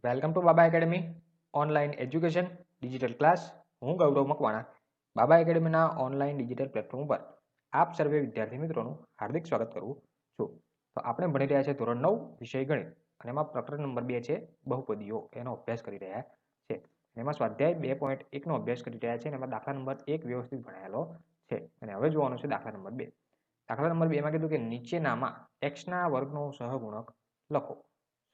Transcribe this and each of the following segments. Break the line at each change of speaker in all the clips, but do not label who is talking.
Welcome to Baba academy online education digital class. હું ગૌરવ મકવાણા બાબા એકેડમીના online digital platform પર આપ સર્વે વિદ્યાર્થી મિત્રોનું હાર્દિક સ્વાગત કરું છું. તો આપણે ભણી રહ્યા છીએ ધોરણ 9 વિષય ગણિત અને એમાં પ્રકરણ નંબર 2 છે બહુપદીઓ. એનો અભ્યાસ કરી રહ્યા છે. એમાં સ્વાધ્યાય 2.1 નો અભ્યાસ કરી રહ્યા છે અને એમાં દાખલા નંબર 1 વ્યવસ્થિત ભણાયેલો છે અને હવે જોવાનું છે દાખલા નંબર 2. દાખલા નંબર 2 માં કીધું કે નીચેનામાં x ના વર્ગનો સહગુણક લખો.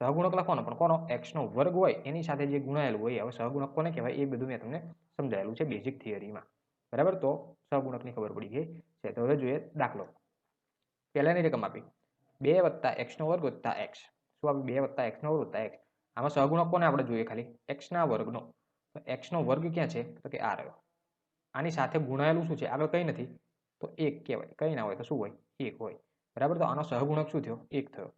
સહગુણક લખવાનો પણ કોનો x નો વર્ગ હોય એની સાથે જે ગુણાયેલું હોય. હવે સહગુણક કોને કહેવાય એ બધું મેં તમને સમજાયેલું છે બેઝિક થિયરીમાં. બરાબર, તો સહગુણકની ખબર પડી ગઈ છે. તો હવે જોઈએ દાખલો. પહેલાની રકમ આપી 2 + x નો વર્ગ + x. શું આપ્યું? 2 + x નો વર્ગ + x. આમાં સહગુણક કોને આપણે જોઈએ? ખાલી x ના વર્ગનો. તો x નો વર્ગ ક્યાં છે? તો કે આ રહ્યો. આની સાથે ગુણાયેલું શું છે? આગળ કંઈ નથી તો 1 કહેવાય. કંઈ ના હોય તો શું હોય? 1 હોય. બરાબર, તો આનો સહગુણક શું થયો? 1 થયો.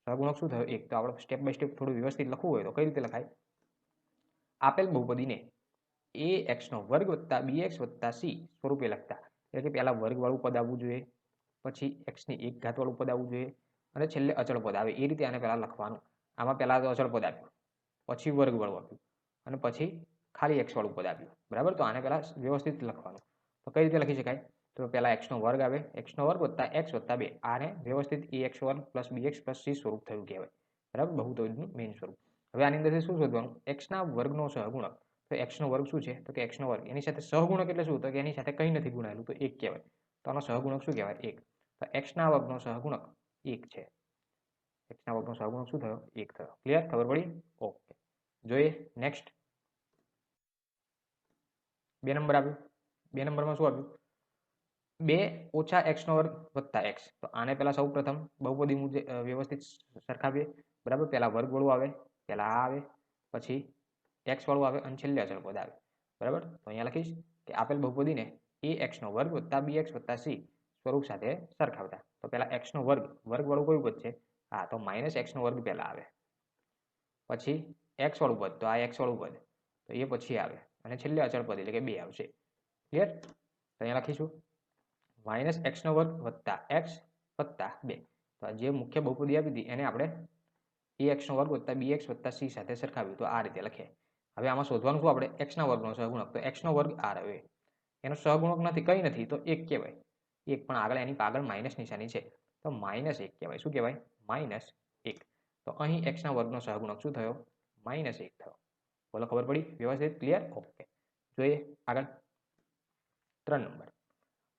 સહગુણક શું થયો? 1. તો આપણે સ્ટેપ બાય સ્ટેપ થોડું વ્યવસ્થિત લખવું હોય તો કઈ રીતે લખાય? આપેલ બહુપદીને ax નો વર્ગ + bx + c સ્વરૂપે લખતા. એટલે કે પહેલા વર્ગવાળું પદ આવવું જોઈએ, પછી x ની 1 ઘાત વાળું પદ આવવું જોઈએ અને છેલ્લે અચળ પદ આવે એ રીતે આને પહેલા લખવાનું. આમાં પહેલા તો અચળ પદ આપ્યું, પછી વર્ગવાળું આપ્યું અને પછી ખાલી x વાળું પદ આપ્યું. બરાબર, તો આને પહેલા વ્યવસ્થિત લખવાનું. તો કઈ રીતે લખી શકાય? તો પહેલા x નો વર્ગ આવે, x નો વર્ગ + x + 2. આને વ્યવસ્થિત ax² + bx + c સ્વરૂપ થયું કહેવાય. બરાબર, બહુપદીનું મેઇન સ્વરૂપ. હવે આની અંદરથી શું શોધવાનું? x ના વર્ગનો સહગુણક. તો x નો વર્ગ શું છે? તો કે x નો વર્ગ. એની સાથે સહગુણક એટલે શું? તો કે એની સાથે કંઈ નથી ગુણાયેલું તો 1 કહેવાય. તો આનો સહગુણક શું કહેવાય? 1. તો x ના વર્ગનો સહગુણક 1 છે. x ના વર્ગનો સહગુણક શું થયો? 1 થયો. ક્લિયર? ખબર પડી? ઓકે. જોઈએ નેક્સ્ટ. 2 નંબર આપ્યું. 2 નંબરમાં શું આપ્યું? 2 - x નો વર્ગ + x. તો આને પહેલા સૌપ્રથમ બહુપદી મુજબ વ્યવસ્થિત સરખાવીએ. બરાબર, પહેલા વર્ગવાળું આવે, પહેલા આ આવે, પછી x વાળું આવે અને છેલ્લે અચળ પદ આવે. બરાબર, તો અહીંયા લખીશ કે આપેલ બહુપદીને ax નો વર્ગ + bx + c સ્વરૂપ સાથે સરખાવતા. તો પહેલા x નો વર્ગ, વર્ગવાળું કયું પદ છે? હા, તો -x નો વર્ગ પહેલા આવે, પછી x વાળું પદ, તો આ x વાળું પદ, તો એ પછી આવે અને છેલ્લે અચળ પદ એટલે કે 2 આવશે. ક્લિયર? તો અહીંયા લખીશું -x નો વર્ગ + x + 2. તો આ જે મુખ્ય બહુપદી આપી હતી એને આપણે ax નો વર્ગ + bx + c સાથે સરખાવ્યું. તો આ રીતે લખીએ. હવે આમાં શોધવાનું શું આપણે? x ના વર્ગનો સહગુણક. તો x નો વર્ગ આ રહ્યો. એનો સહગુણક નથી, કંઈ નથી, તો 1 કહેવાય. 1 પણ આગળ એની આગળ માઇનસ નિશાની છે તો -1 કહેવાય. શું કહેવાય? -1. તો અહીં x ના વર્ગનો સહગુણક શું થયો? -1 થયો. બોલો, ખબર પડી? વ્યવસ્થિત? ક્લિયર? ઓકે. જોઈએ આગળ. 3 નંબર.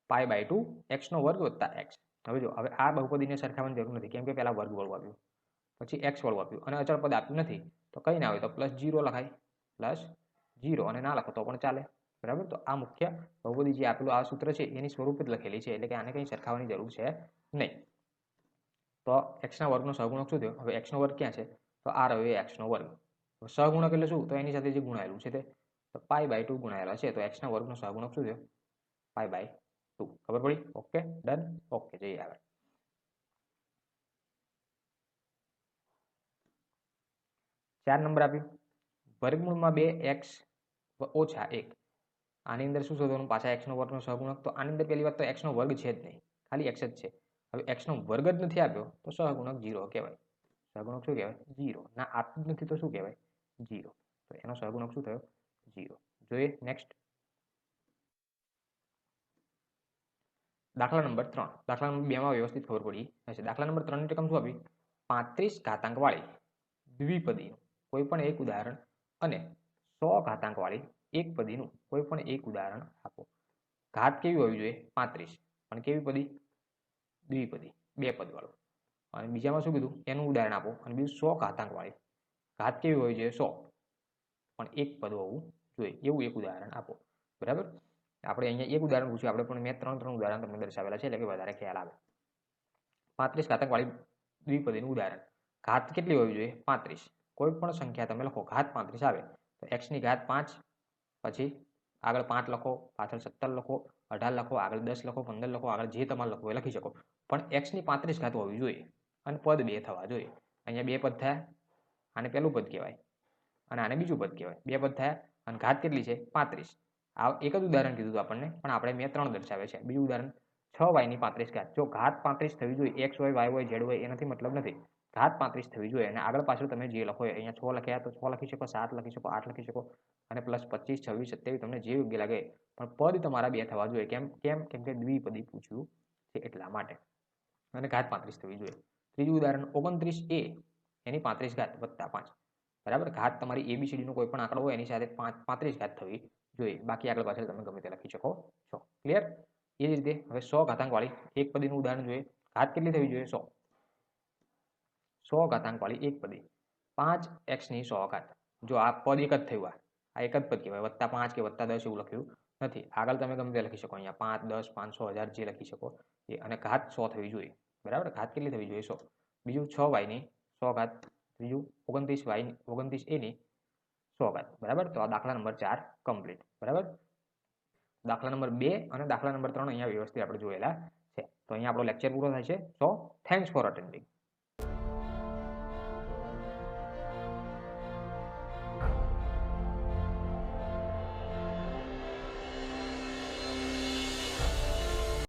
π/2 x નો વર્ગ + x. હવે જો, હવે આ બહુપદીને સરખાવવાની જરૂર નથી કેમ કે પહેલા વર્ગવાળું આપ્યું, પછી x વાળું આપ્યું અને અચળ પદ આપ્યું નથી. તો કંઈ ના હોય તો +0 લખાય, +0, અને ના લખો તો પણ ચાલે. બરાબર, તો આ મુખ્ય બહુપદી જે આપેલું આ સૂત્ર છે એની સ્વરૂપ જ લખેલી છે એટલે કે આને કંઈ સરખાવવાની જરૂર છે નહીં. તો x ના વર્ગનો સહગુણક શું થયો? હવે x નો વર્ગ ક્યાં છે? તો આ રહ્યો એ x નો વર્ગ. સહગુણક એટલે શું? તો એની સાથે જે ગુણાયેલું છે તે. તો π/2 ગુણાયેલા છે તો x ના વર્ગનો સહગુણક શું થયો? π/2. ખબર પડી? Okay, done. ઓકે, જઈએ આગળ. 4 નંબર આપ્યું. વર્ગમૂળમાં 2x - 1. આની અંદર શું શોધવાનું? પાછા x નો વર્ગનો સહગુણક. તો આની અંદર પહેલી વાત તો x નો વર્ગ છે જ નહીં, ખાલી x જ છે. હવે x નો વર્ગ જ નથી આપ્યો તો સહગુણક 0 કહેવાય. સહગુણક શું કહેવાય? 0. ના આપતું જ નથી તો શું કહેવાય? 0. તો એનો સહગુણક શું થયો? 0. જોઈએ નેક્સ્ટ. દાખલા નંબર 3. દાખલા નંબર 2 માં વ્યવસ્થિત ખબર પડી હશે. દાખલા નંબર 3 ની રકમ શું આપી? 35 ઘાતાંકવાળી દ્વિપદીનું કોઈ પણ એક ઉદાહરણ અને 100 ઘાતાંકવાળી એકપદીનું કોઈ પણ એક ઉદાહરણ આપો. ઘાત કેવી હોવી જોઈએ? 35. પણ કેવી પદી? દ્વિપદી, 2 પદ વાળું. અને બીજામાં શું કીધું? એનું ઉદાહરણ આપો. અને બીજું 100 ઘાતાંકવાળી. ઘાત કેવી હોવી જોઈએ? 100, પણ એક પદ હોવું જોઈએ એવું એક ઉદાહરણ આપો. બરાબર, આપણે અહીંયા એક ઉદાહરણ પૂછ્યું આપણે, પણ મેં 3 ઉદાહરણ તમને દર્શાવેલા છે એટલે કે વધારે ખ્યાલ આવે. 35 ઘાતાંકવાળી દ્વિપદીનું ઉદાહરણ. ઘાત કેટલી હોવી જોઈએ? 35. કોઈ પણ સંખ્યા તમે લખો, ઘાત 35 આવે તો x ની ઘાત 5, પછી આગળ 5 લખો, પાછળ 17 લખો, 18 લખો, આગળ 10 લખો, 15 લખો, આગળ જે તમારે લખવું એ લખી શકો. પણ x ની 35 ઘાત હોવી જોઈએ અને પદ 2 થવા જોઈએ. અહીંયા 2 પદ થયા, આને પહેલું પદ કહેવાય અને આને બીજું પદ કહેવાય. 2 પદ થયા અને ઘાત કેટલી છે? 35. આ એક જ ઉદાહરણ કીધું આપણને, પણ આપણે મેં 3 દર્શાવે છે. બીજું ઉદાહરણ 6y ની 35 ઘાત. જો ઘાત 35 થવી જોઈએ, x હોય, y હોય, z હોય, એનાથી મતલબ નથી. ઘાત 35 થવી જોઈએ અને આગળ પાછળ તમે જે લખો અહીંયા 6 લખ્યા તો 6 લખી શકો, 7 લખી શકો, 8 લખી શકો અને પ્લસ 25, 26, 27 તમને જે યોગ્ય લાગે પણ પદ તમારા 2 થવા જોઈએ. કેમ કે દ્વિપદી પૂછ્યું છે એટલા માટે. અને ઘાત 35 થવી જોઈએ. ત્રીજું ઉદાહરણ 29a એની 35 ઘાત વત્તા 5. બરાબર, ઘાત તમારી ABCD નો કોઈ પણ આંકડો હોય એની સાથે 35 ઘાત થવી જોઈએ. બાકી આગળ પાછળ તમે ગમે તે લખી શકો છો. ક્લિયર? એ જ રીતે હવે 100 ઘાતાંકવાળી એક પદીનું ઉદાહરણ જોઈએ. ઘાત કેટલી થવી જોઈએ? 100. 100 ઘાતાંકવાળી એક પદી 5x ની 100 ઘાત. જો આ પદ એક જ થયું, આ એક જ પદ કહેવાય. વત્તા 5 કે વત્તા 10 એવું લખ્યું નથી. આગળ તમે ગમે તે લખી શકો. અહીંયા 5, 10, 500, 1000 જે લખી શકો એ. અને ઘાત 100 થવી જોઈએ. બરાબર, ઘાત કેટલી થવી જોઈએ? 100. બીજું 6y ની 100 ઘાત. ત્રીજું 29a ની 100 ઘાત. બરાબર, તો આ દાખલા નંબર 4 કમ્પ્લીટ. બરાબર, દાખલા નંબર 2 અને દાખલા નંબર 3 અહીંયા વ્યવસ્થિત આપણે જોયેલા છે. તો અહીંયા આપણો લેક્ચર પૂરો થાય છે. સો થેન્ક્સ ફોર અટેન્ડિંગ.